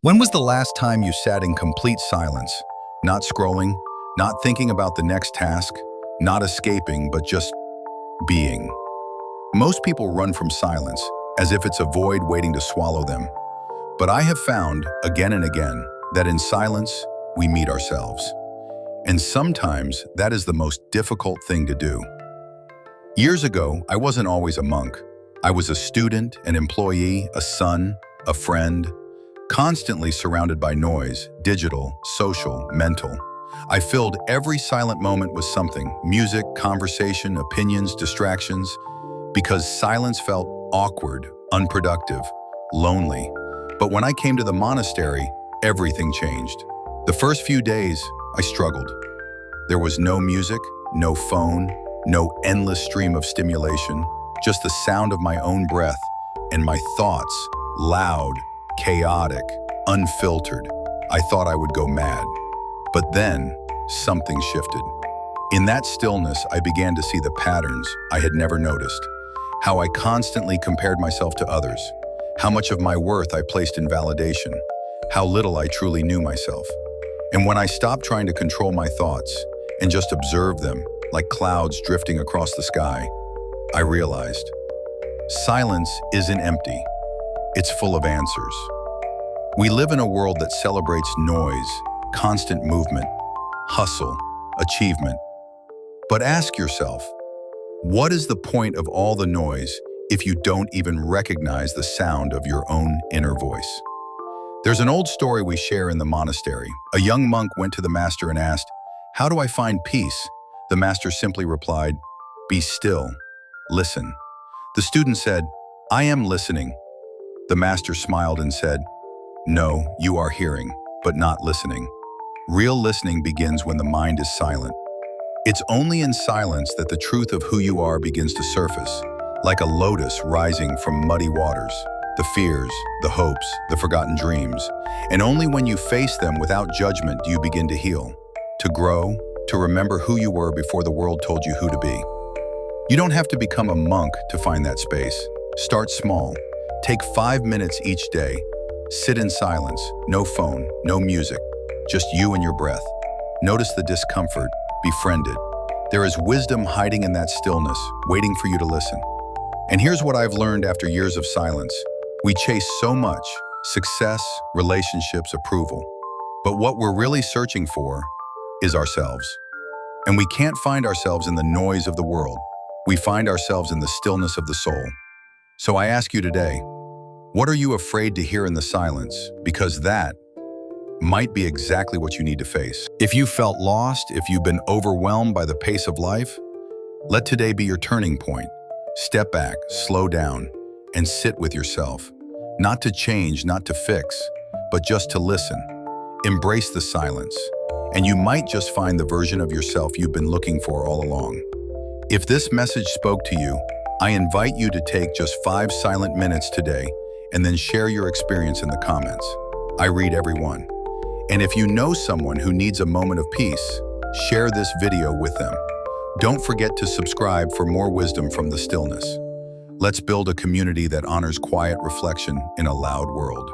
When was the last time you sat in complete silence, not scrolling, not thinking about the next task, not escaping, but just being? Most people run from silence, as if it's a void waiting to swallow them. But I have found, again and again, that in silence, we meet ourselves. And sometimes that is the most difficult thing to do. Years ago, I wasn't always a monk. I was a student, an employee, a son, a friend, constantly surrounded by noise, digital, social, mental. I filled every silent moment with something: music, conversation, opinions, distractions, because silence felt awkward, unproductive, lonely. But when I came to the monastery, everything changed. The first few days, I struggled. There was no music, no phone, no endless stream of stimulation, just the sound of my own breath and my thoughts, loud, chaotic, unfiltered. I thought I would go mad. But then, something shifted. In that stillness, I began to see the patterns I had never noticed. How I constantly compared myself to others. How much of my worth I placed in validation. How little I truly knew myself. And when I stopped trying to control my thoughts and just observed them, like clouds drifting across the sky, I realized silence isn't empty. It's full of answers. We live in a world that celebrates noise, constant movement, hustle, achievement. But ask yourself, what is the point of all the noise if you don't even recognize the sound of your own inner voice? There's an old story we share in the monastery. A young monk went to the master and asked, "How do I find peace?" The master simply replied, "Be still, listen." The student said, "I am listening." The master smiled and said, "No, you are hearing, but not listening. Real listening begins when the mind is silent. It's only in silence that the truth of who you are begins to surface, like a lotus rising from muddy waters, the fears, the hopes, the forgotten dreams. And only when you face them without judgment do you begin to heal, to grow, to remember who you were before the world told you who to be. You don't have to become a monk to find that space. Start small. Take 5 minutes each day. Sit in silence, no phone, no music, just you and your breath. Notice the discomfort, befriend it. There is wisdom hiding in that stillness, waiting for you to listen. And here's what I've learned after years of silence. We chase so much: success, relationships, approval. But what we're really searching for is ourselves. And we can't find ourselves in the noise of the world. We find ourselves in the stillness of the soul. So I ask you today, what are you afraid to hear in the silence? Because that might be exactly what you need to face. If you felt lost, if you've been overwhelmed by the pace of life, let today be your turning point. Step back, slow down, and sit with yourself. Not to change, not to fix, but just to listen. Embrace the silence, and you might just find the version of yourself you've been looking for all along. If this message spoke to you, I invite you to take just 5 silent minutes today and then share your experience in the comments. I read every one. And if you know someone who needs a moment of peace, share this video with them. Don't forget to subscribe for more wisdom from the stillness. Let's build a community that honors quiet reflection in a loud world.